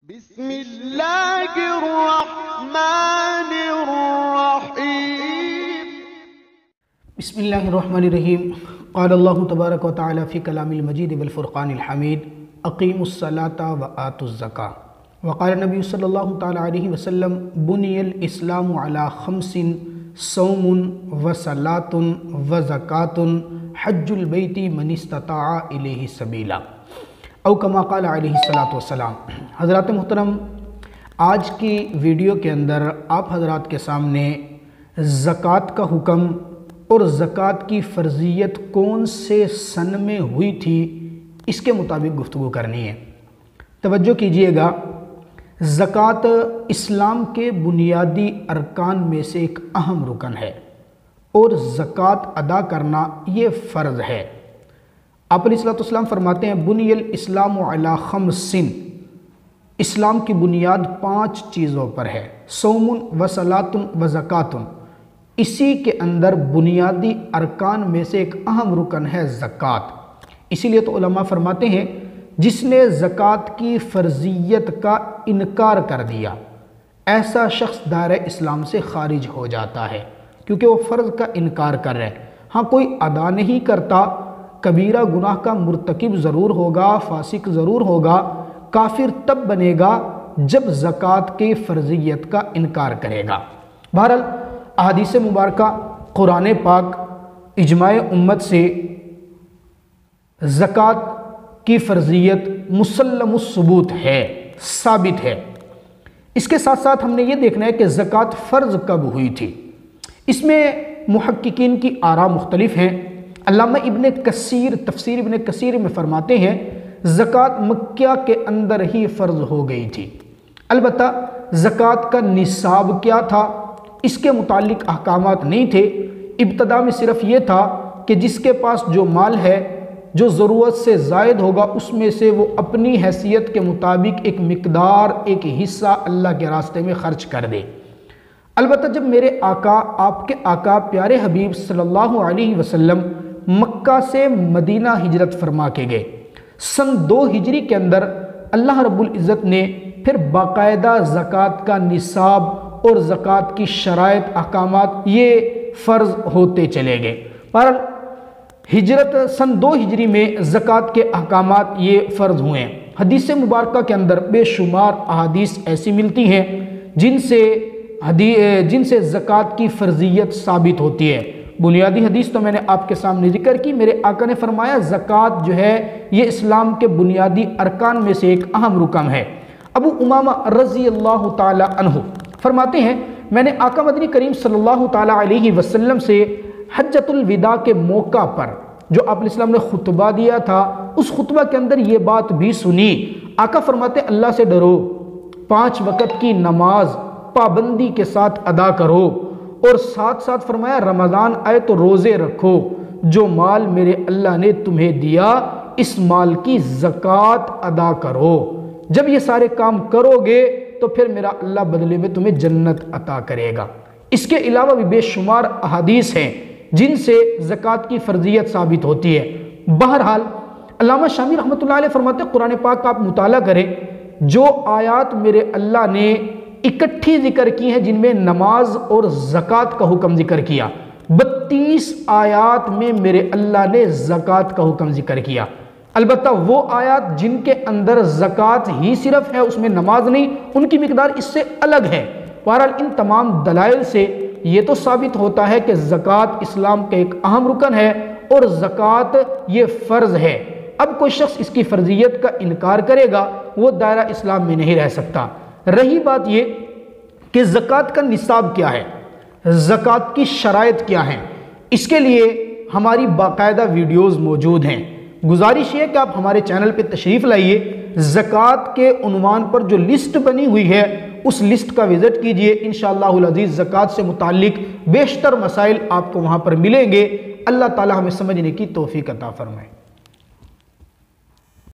बिस्मिल्लाहिर्रहमानिर्रहीम। क़ाल अल्लाहु तबारक व तआला फ़ी कलामिल मजीद वल फ़ुरक़ानिल हमीद अक़ीमुस्सलाता व आतुज़्ज़का। व क़ाल नबी सल्लल्लाहु तआला अलैहि वसल्लम बुनियल इस्लामु अला ख़म्सिन सौमुन व सलातुन व ज़कातुन हज्जुल बैति मन इस्तताअ इलैहि सबीला औ कमा क़ाल अलैहि सलातु वस्सलाम। हज़रात मुहतरम, आज की वीडियो के अंदर आप हज़रात के सामने ज़कात का हुक्म और ज़कात की फ़र्ज़ियत कौन से सन में हुई थी, इसके मुताबिक गुफ्तगू करनी है। तवज्जो कीजिएगा, ज़कात इस्लाम के बुनियादी अरकान में से एक अहम रुकन है और ज़कात अदा करना ये फ़र्ज़ है। आप अलैहिस्सलाम फरमाते हैं बुनियल इस्लामु अला ख़म्सिन, इस्लाम की बुनियाद 5 चीज़ों पर है, सौमुन व सलातुन व ज़कातुन। इसी के अंदर बुनियादी अरकान में से एक अहम रुकन है ज़कात। इसीलिए तो उलमा फरमाते हैं जिसने ज़कात की फ़र्ज़ियत का इनकार कर दिया, ऐसा शख्स दायरे इस्लाम से खारिज हो जाता है, क्योंकि वो फ़र्ज़ का इनकार कर रहे हैं। हाँ, कोई अदा नहीं करता, कबीरा गुनाह का मुर्तकिब ज़रूर होगा, फासिक ज़रूर होगा, काफिर तब बनेगा जब ज़कात की फ़र्ज़ियत का इनकार करेगा। बहरहाल अहादीस मुबारका, कुरान पाक, इजमाए उम्मत से ज़कात की फ़र्ज़ियत मुसल्लमुस सुबूत है, साबित है। इसके साथ साथ हमने ये देखना है कि ज़कात फ़र्ज़ कब हुई थी। इसमें मुहक्किकीन की आरा मुख्तलिफ हैं। अल्लामा इब्न कसीर तफसीर इब्न कसीर में फरमाते हैं ज़कात मक्का के अंदर ही फ़र्ज़ हो गई थी। अलबत्ता ज़कात का निसाब क्या था, इसके मुतालिक अहकामात नहीं थे। इब्तदा में सिर्फ ये था कि जिसके पास जो माल है, जो ज़रूरत से ज़ायद होगा, उसमें से वो अपनी हैसियत के मुताबिक एक मिकदार, एक हिस्सा अल्लाह के रास्ते में ख़र्च कर दे। अलबत्ता जब मेरे आका, आपके आका प्यारे हबीब सल्लल्लाहु अलैहि वसल्लम मक्का से मदीना हिजरत फरमा के गए, सन 2 हिजरी के अंदर अल्लाह रब्बुल इज़्ज़त ने फिर बाकायदा ज़कात का निसाब और ज़कात की शराइत अहकामात ये फ़र्ज़ होते चले गए। पर हिजरत सन 2 हिजरी में ज़कात के अहकामात ये फ़र्ज़ हुए हैं। हदीस मुबारका के अंदर बेशुमार अहादीस ऐसी मिलती हैं जिनसे ज़कात की फ़र्ज़ियत साबित होती है। बुनियादी हदीस तो मैंने आपके सामने जिक्र की। मेरे आका ने फरमाया ज़कात जो है ये इस्लाम के बुनियादी अरकान में से एक अहम रुकन है। अबू उमामा रज़ी अल्लाह ताला अन्हु फरमाते हैं मैंने आका मदनी करीम सल्लल्लाहु ताला अलैहि वसल्लम से हज्जतुल विदा के मौका पर जो आप इस्लाम ने खुतबा दिया था, उस खुतबा के अंदर ये बात भी सुनी। आका फरमाते अल्लाह से डरो, 5 वक़्त की नमाज पाबंदी के साथ अदा करो, और साथ साथ फरमाया रमज़ान आए तो रोज़े रखो। जो माल मेरे अल्लाह ने तुम्हें दिया, इस माल की ज़कात अदा करो। जब ये सारे काम करोगे तो फिर मेरा अल्लाह बदले में तुम्हें जन्नत अता करेगा। इसके अलावा भी बेशुमार अहादीस हैं जिनसे ज़कात की फ़र्ज़ियत साबित होती है। बहरहाल अल्लामा शामी रहमतुल्लाह अलैह फरमाते कुरान पाक का आप मुताला करें, जो आयात मेरे अल्लाह ने इकट्ठी जिक्र की हैं जिनमें नमाज और ज़कात का हुक्म जिक्र किया, 32 आयात में मेरे अल्लाह ने ज़कात का हुक्म जिक्र किया। अलबत्ता वो आयात जिनके अंदर ज़कात ही सिर्फ है, उसमें नमाज नहीं, उनकी मिकदार इससे अलग है। बहरहाल इन तमाम दलाइल से ये तो साबित होता है कि ज़कात इस्लाम का एक अहम रुकन है और ज़कात ये फ़र्ज़ है। अब कोई शख्स इसकी फ़र्ज़ियत का इनकार करेगा, वो दायरा इस्लाम में नहीं रह सकता। रही बात ये कि ज़कात का निसाब क्या है, ज़कात की शराइत क्या है, इसके लिए हमारी बाकायदा वीडियोज़ मौजूद हैं। गुजारिश है कि आप हमारे चैनल पे तशरीफ़ लाइए, ज़कात के उन्वान पर जो लिस्ट बनी हुई है उस लिस्ट का विज़िट कीजिए। इंशाअल्लाहुल अज़ीज़ ज़कात से मुताल्लिक बेशतर मसाइल आपको वहाँ पर मिलेंगे। अल्लाह ताला हमें समझने की तौफ़ीक़ अता फ़रमाए।